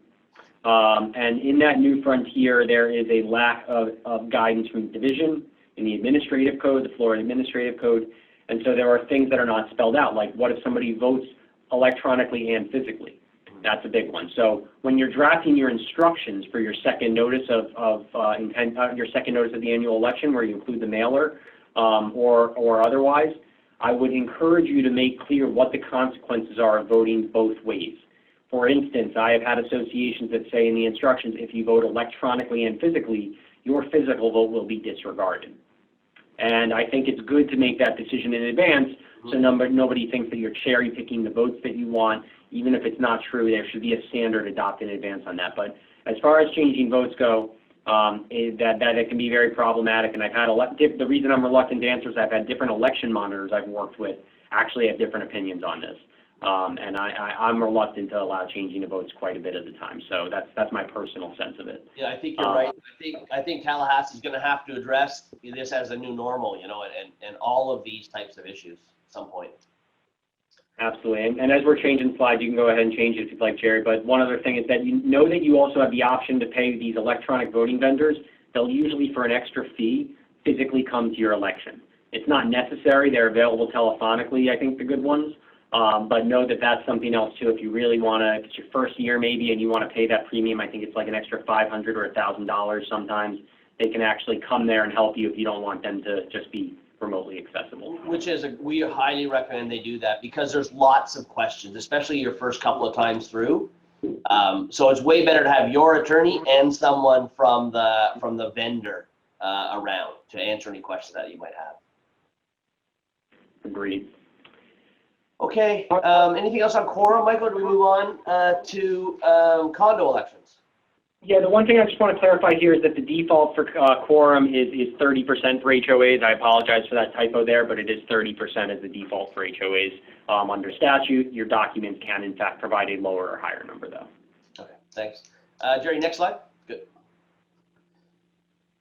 And in that new frontier, there is a lack of guidance from the division in the administrative code, the Florida Administrative Code. And so there are things that are not spelled out, like what if somebody votes electronically and physically? That's a big one. So when you're drafting your instructions for your second notice of your second notice of the annual election, where you include the mailer or otherwise, I would encourage you to make clear what the consequences are of voting both ways. For instance, I have had associations that say in the instructions, if you vote electronically and physically, your physical vote will be disregarded. And I think it's good to make that decision in advance, so nobody thinks that you're cherry picking the votes that you want. Even if it's not true, there should be a standard adopted in advance on that. But as far as changing votes go, that it can be very problematic. And I've had the reason I'm reluctant to answer is I've had different election monitors I've worked with actually have different opinions on this. And I'm reluctant to allow changing of votes quite a bit of the time. So that's my personal sense of it. Yeah, I think you're right. I think Tallahassee's going to have to address this as a new normal, you know, and all of these types of issues at some point. Absolutely. And as we're changing slides, you can go ahead and change it if you'd like, Jerry. But one other thing is that you know that you also have the option to pay these electronic voting vendors. They'll usually, for an extra fee, physically come to your election. It's not necessary. They're available telephonically, I think, the good ones. But know that that's something else, too. If you really want to, if it's your first year maybe and you want to pay that premium, I think it's like an extra $500 or $1,000 sometimes. They can actually come there and help you if you don't want them to just be remotely accessible. We highly recommend they do that because there's lots of questions, especially your first couple of times through. So it's way better to have your attorney and someone from the vendor around to answer any questions that you might have. Agreed. Okay. Anything else on quorum, Michael? Or do we move on to condo elections? Yeah, the one thing I just want to clarify here is that the default for quorum is 30% for HOAs. I apologize for that typo there, but it is 30% as the default for HOAs. Under statute, your documents can, in fact, provide a lower or higher number, though. Okay, thanks. Jerry, next slide. Good.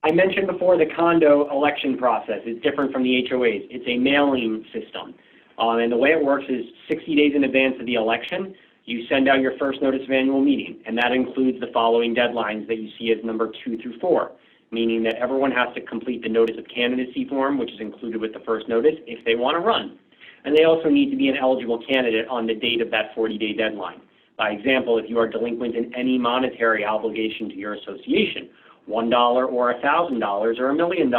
I mentioned before the condo election process is different from the HOAs. It's a mailing system. And the way it works is 60 days in advance of the election, you send out your first notice of annual meeting, and that includes the following deadlines that you see as number 2 through 4, meaning that everyone has to complete the notice of candidacy form, which is included with the first notice, if they want to run. And they also need to be an eligible candidate on the date of that 40-day deadline. By example, if you are delinquent in any monetary obligation to your association, $1 or $1,000 or $1 million,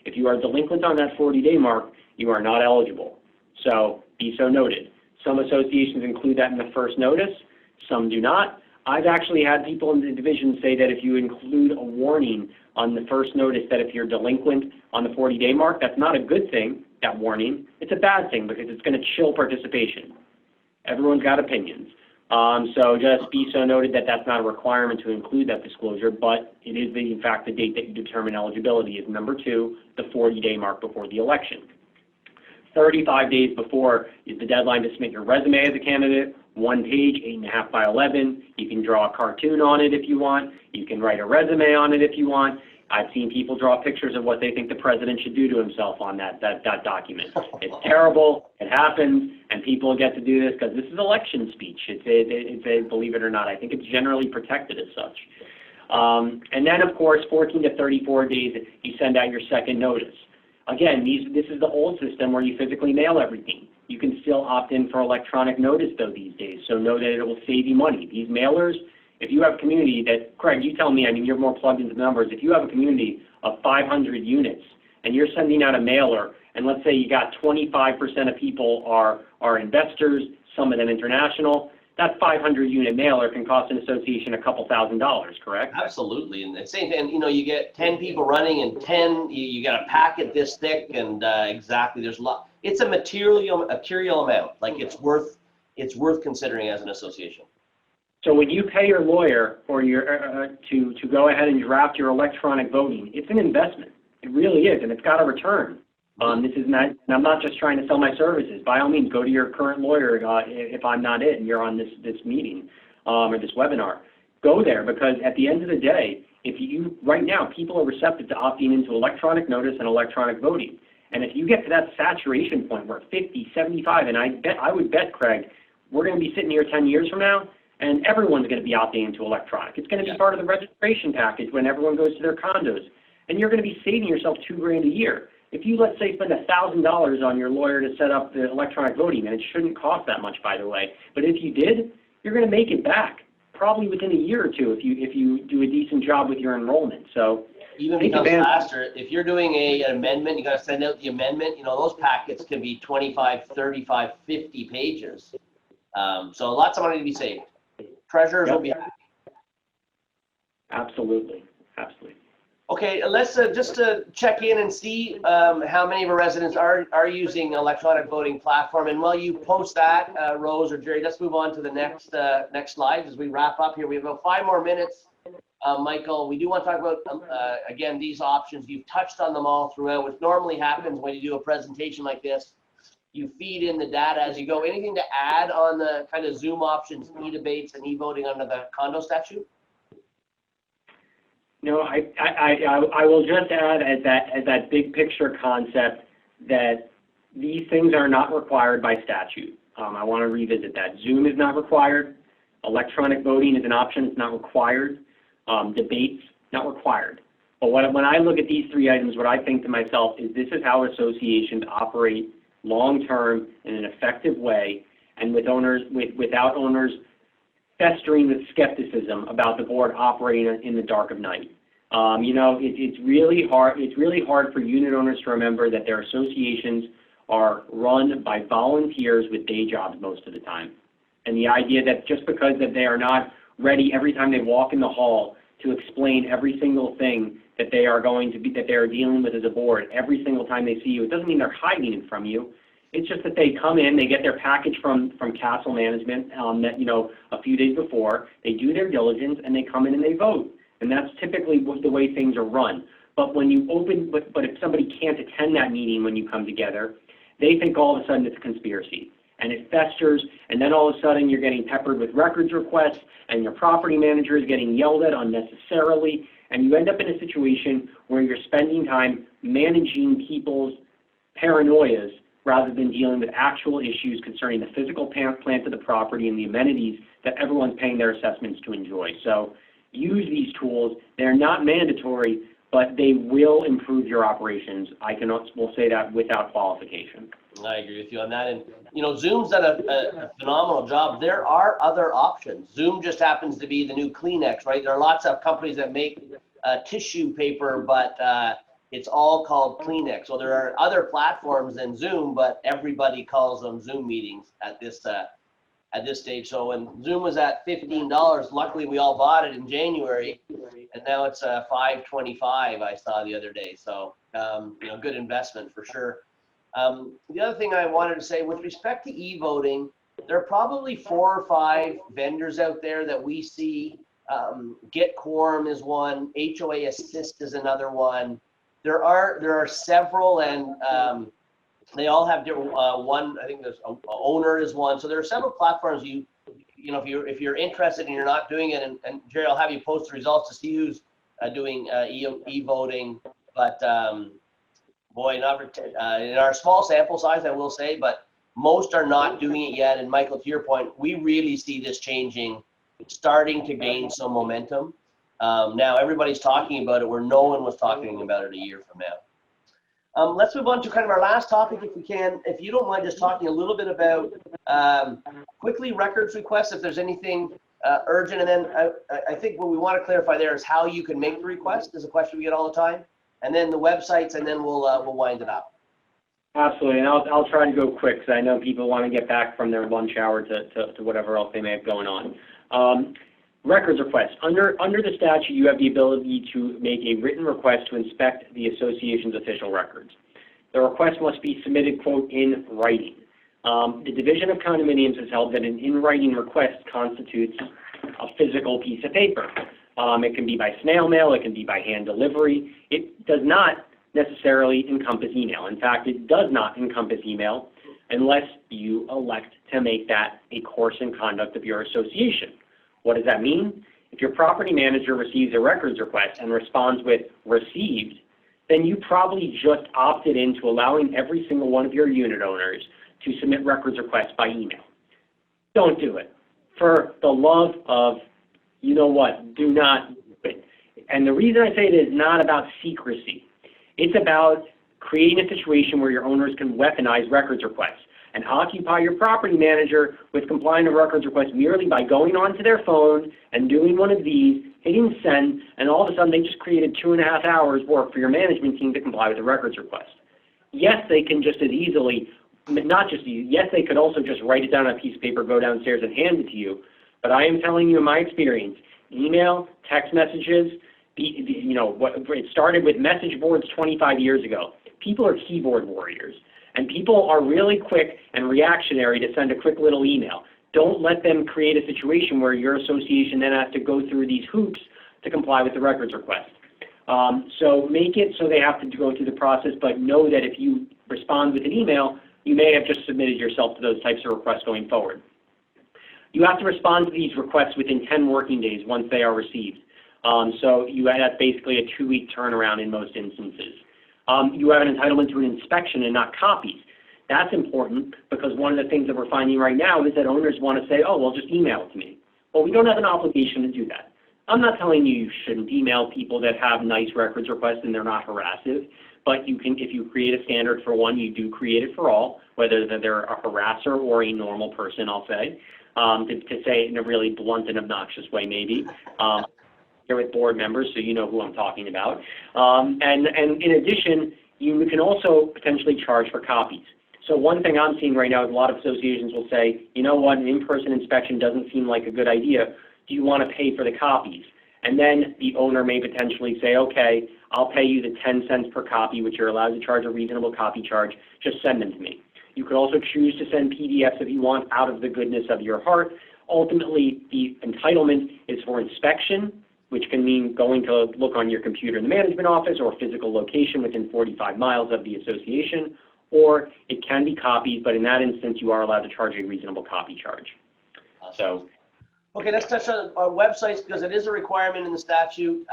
if you are delinquent on that 40-day mark, you are not eligible. So be so noted. Some associations include that in the first notice, some do not. I've actually had people in the division say that if you include a warning on the first notice that if you're delinquent on the 40-day mark, that's not a good thing, that warning. It's a bad thing because it's going to chill participation. Everyone's got opinions. So just be so noted that that's not a requirement to include that disclosure, but it is, in fact, the date that you determine eligibility is number 2, the 40-day mark before the election. 35 days before is the deadline to submit your resume as a candidate, 1 page, 8.5 by 11. You can draw a cartoon on it if you want. You can write a resume on it if you want. I've seen people draw pictures of what they think the president should do to himself on that document. It's terrible. It happens, and people get to do this because this is election speech. It's a, believe it or not, I think it's generally protected as such. And then, of course, 14 to 34 days, you send out your second notice. Again, this is the old system where you physically mail everything. You can still opt in for electronic notice, though, these days, so know that it will save you money. These mailers, if you have a community that, Craig, you tell me, I mean, you're more plugged into the numbers. If you have a community of 500 units and you're sending out a mailer, and let's say you got 25% of people are investors, some of them international, that 500-unit mailer can cost an association a couple $1,000s, correct? Absolutely, and the same thing. You know, you get 10 people running, and 10 you got a packet this thick, and exactly, there's a lot. It's a material amount. Like it's worth considering as an association. So when you pay your lawyer for your to go ahead and draft your electronic voting, it's an investment. It really is, and it's got a return. This is not, and I'm not just trying to sell my services. By all means, go to your current lawyer if I'm not it and you're on this meeting or this webinar. Go there, because at the end of the day, right now, people are receptive to opting into electronic notice and electronic voting. And if you get to that saturation point where 50, 75, and I would bet, Craig, we're going to be sitting here 10 years from now, and everyone's going to be opting into electronic. It's going to be part of the registration package when everyone goes to their condos. And you're going to be saving yourself $2,000 a year. If you, let's say, spend $1,000 on your lawyer to set up the electronic voting, and it shouldn't cost that much, by the way, but if you did, you're going to make it back probably within a year or two if you do a decent job with your enrollment. So even becomes faster. If you're doing an amendment, you got to send out the amendment. You know, those packets can be 25, 35, 50 pages. So lots of money to be saved. Treasurers will be happy. Absolutely. Absolutely. Okay, let's just check in and see how many of our residents are using electronic voting platform. And while you post that, Rose or Jerry, let's move on to the next slide as we wrap up here. We have about 5 more minutes. Michael, we do want to talk about, again, these options. You've touched on them all throughout, which normally happens when you do a presentation like this. You feed in the data as you go. Anything to add on the kind of Zoom options, e-debates and e-voting under the condo statute? No, I will just add as that big picture concept that these things are not required by statute. I want to revisit that. Zoom is not required. Electronic voting is an option. It's not required. Debates, not required. But when I look at these 3 items, what I think to myself is this is how associations operate long-term in an effective way, and without owners festering with skepticism about the board operating in the dark of night. You know, it's really hard. It's really hard for unit owners to remember that their associations are run by volunteers with day jobs most of the time, and the idea that just because that they are not ready every time they walk in the hall to explain every single thing that they are dealing with as a board every single time they see you, it doesn't mean they're hiding it from you. It's just that they come in, they get their package from Castle Management a few days before, they do their diligence, and they come in and they vote. And that's typically the way things are run. But when you but if somebody can't attend that meeting when you come together, they think all of a sudden it's a conspiracy. And it festers, and then all of a sudden you're getting peppered with records requests, and your property manager is getting yelled at unnecessarily, and you end up in a situation where you're spending time managing people's paranoias rather than dealing with actual issues concerning the physical plant of the property and the amenities that everyone's paying their assessments to enjoy. So use these tools. They're not mandatory, but they will improve your operations. We'll say that without qualification. I agree with you on that. And, you know, Zoom's done a phenomenal job. There are other options. Zoom just happens to be the new Kleenex, right? There are lots of companies that make tissue paper, but it's all called Kleenex. So there are other platforms than Zoom, but everybody calls them Zoom meetings at this stage. So when Zoom was at $15, luckily we all bought it in January, and now it's $5.25. I saw the other day. So you know, good investment for sure. The other thing I wanted to say with respect to e-voting, there are probably 4 or 5 vendors out there that we see. Get Quorum is one, HOA Assist is another one. There are several, and they all have different. One, I think there's Owner is one. So there are several platforms. You know, if you're interested and you're not doing it, and Jerry, I'll have you post the results to see who's doing e-voting. But boy, in our small sample size, I will say, but most are not doing it yet. And Michael, to your point, we really see this changing, starting to gain some momentum. Now everybody's talking about it where no one was talking about it a year from now. Let's move on to kind of our last topic, if we can. If you don't mind just talking a little bit about quickly records requests, if there's anything urgent. And then I think what we want to clarify there is how you can make the request is a question we get all the time. And then the websites, and then we'll wind it up. Absolutely, and I'll try to go quick because I know people want to get back from their lunch hour to whatever else they may have going on. Records requests. Under the statute, you have the ability to make a written request to inspect the association's official records. The request must be submitted, quote, in writing. The Division of Condominiums has held that an in-writing request constitutes a physical piece of paper. It can be by snail mail, it can be by hand delivery. It does not necessarily encompass email. In fact, it does not encompass email unless you elect to make that a course in conduct of your association. What does that mean? If your property manager receives a records request and responds with received, then you probably just opted into allowing every single one of your unit owners to submit records requests by email. Don't do it. For the love of, you know what, do not do it. And the reason I say it is not about secrecy. It's about creating a situation where your owners can weaponize records requests and occupy your property manager with complying to records requests merely by going onto their phone and doing one of these, hitting send, and all of a sudden they just created 2.5 hours work for your management team to comply with the records request. Yes, they can just as easily, not just you, yes, they could also just write it down on a piece of paper, go downstairs and hand it to you. But I am telling you in my experience, email, text messages, it started with message boards 25 years ago. People are keyboard warriors, and people are really quick and reactionary to send a quick little email. Don't let them create a situation where your association then has to go through these hoops to comply with the records request. So make it so they have to go through the process, but know that if you respond with an email, you may have just submitted yourself to those types of requests going forward. You have to respond to these requests within 10 working days once they are received. So that's basically a 2-week turnaround in most instances. You have an entitlement to an inspection and not copies. That's important because one of the things that we're finding right now is that owners want to say, oh, well, just email it to me. Well, we don't have an obligation to do that. I'm not telling you you shouldn't email people that have nice records requests and they're not harassive, but you can, if you create a standard for one, you do create it for all, whether they're a harasser or a normal person, I'll say, to say it in a really blunt and obnoxious way maybe. Here with board members, so you know who I'm talking about. And in addition, you can also potentially charge for copies. So one thing I'm seeing right now is a lot of associations will say, you know what, an in-person inspection doesn't seem like a good idea. Do you want to pay for the copies? And then the owner may potentially say, okay, I'll pay you the 10 cents per copy, which you're allowed to charge a reasonable copy charge. Just send them to me. You could also choose to send PDFs if you want out of the goodness of your heart. Ultimately, the entitlement is for inspection, which can mean going to look on your computer in the management office or physical location within 45 miles of the association, or it can be copies, but in that instance, you are allowed to charge a reasonable copy charge. So, okay, let's touch on our websites because it is a requirement in the statute.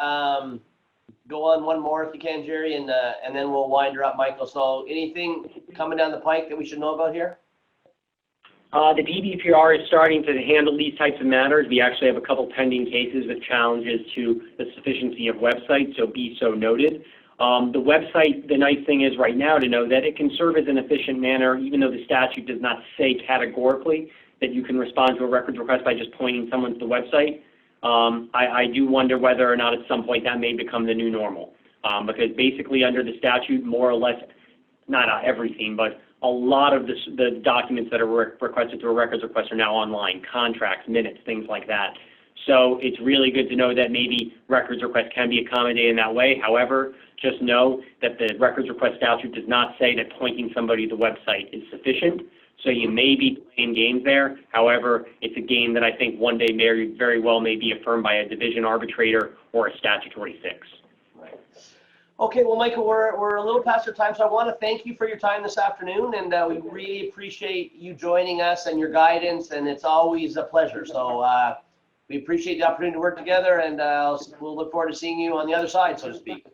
Go on one more if you can, Jerry, and then we'll wind her up, Michael. So anything coming down the pike that we should know about here? The DBPR is starting to handle these types of matters. We actually have a couple pending cases with challenges to the sufficiency of websites, so be so noted. The website, the nice thing is right now to know that it can serve as an efficient manner, even though the statute does not say categorically that you can respond to a records request by just pointing someone to the website. I do wonder whether or not at some point that may become the new normal, because basically under the statute, more or less, not everything, but a lot of the documents that are requested through a records request are now online, contracts, minutes, things like that. So it's really good to know that maybe records requests can be accommodated in that way. However, just know that the records request statute does not say that pointing somebody to the website is sufficient. So you may be playing games there. However, it's a game that I think one day very well may be affirmed by a division arbitrator or a statutory fix. Right. Okay, well, Michael, we're a little past our time, so I want to thank you for your time this afternoon, and we really appreciate you joining us and your guidance, and it's always a pleasure. So we appreciate the opportunity to work together, and we'll look forward to seeing you on the other side, so to speak.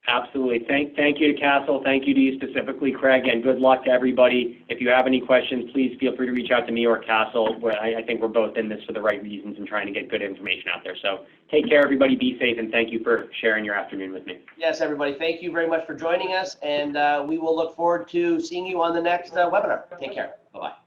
Absolutely. Thank you to Castle. Thank you to you specifically, Craig, and good luck to everybody. If you have any questions, please feel free to reach out to me or Castle. I think we're both in this for the right reasons and trying to get good information out there. So take care, everybody. Be safe, and thank you for sharing your afternoon with me. Yes, everybody. Thank you very much for joining us, and we will look forward to seeing you on the next webinar. Take care. Bye-bye.